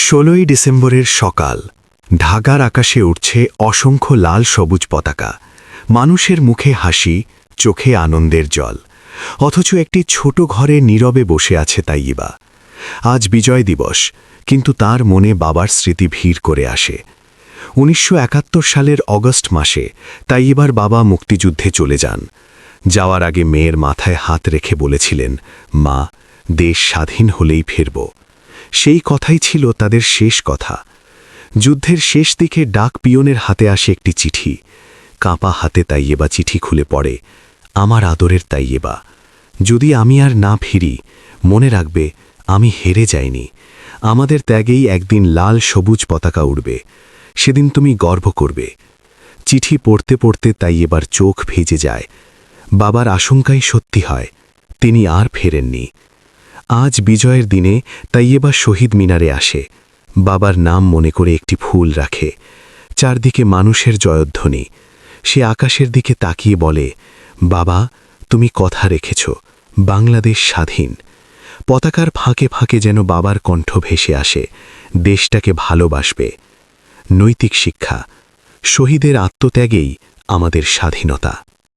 16ই ডিসেম্বরের সকাল। ঢাকার আকাশে উঠছে অসংখ্য লাল সবুজ পতাকা। মানুষের মুখে হাসি, চোখে আনন্দের জল। অথচ একটি ছোট ঘরে নীরবে বসে আছে তাইয়িবা। আজ বিজয় দিবস, কিন্তু তার মনে বাবার স্মৃতি ভিড় করে আসে। 1971 সালের অগস্ট মাসে তাইয়িবার বাবা মুক্তিযুদ্ধে চলে যান। যাওয়ার আগে মেয়ের মাথায় হাত রেখে বলেছিলেন, মা, দেশ স্বাধীন হলেই ফিরব। সেই কথাই ছিল তাদের শেষ কথা। যুদ্ধের শেষ দিকে ডাক পিয়নের হাতে আসে একটি চিঠি। কাঁপা হাতে তাইয়িবা চিঠি খুলে পড়ে, আমার আদরের তাইয়িবা, যদি আমি আর না ফিরি, মনে রাখবে আমি হেরে যাইনি। আমাদের ত্যাগেই একদিন লাল সবুজ পতাকা উড়বে, সেদিন তুমি গর্ব করবে। চিঠি পড়তে পড়তে তাইয়িবার চোখ ভিজে যায়। বাবার আশঙ্কাই সত্যি হয়, তিনি আর ফেরেননি। আজ বিজয়ের দিনে তাইয়িবা শহীদ মিনারে আসে। বাবার নাম মনে করে একটি ফুল রাখে। চারদিকে মানুষের জয়ধ্বনি। সে আকাশের দিকে তাকিয়ে বলে, বাবা, তুমি কথা রেখেছ, বাংলাদেশ স্বাধীন। পতাকার ফাঁকে ফাঁকে যেন বাবার কণ্ঠ ভেসে আসে, দেশটাকে ভালোবাসবে। নৈতিক শিক্ষা, শহীদের আত্মত্যাগেই আমাদের স্বাধীনতা।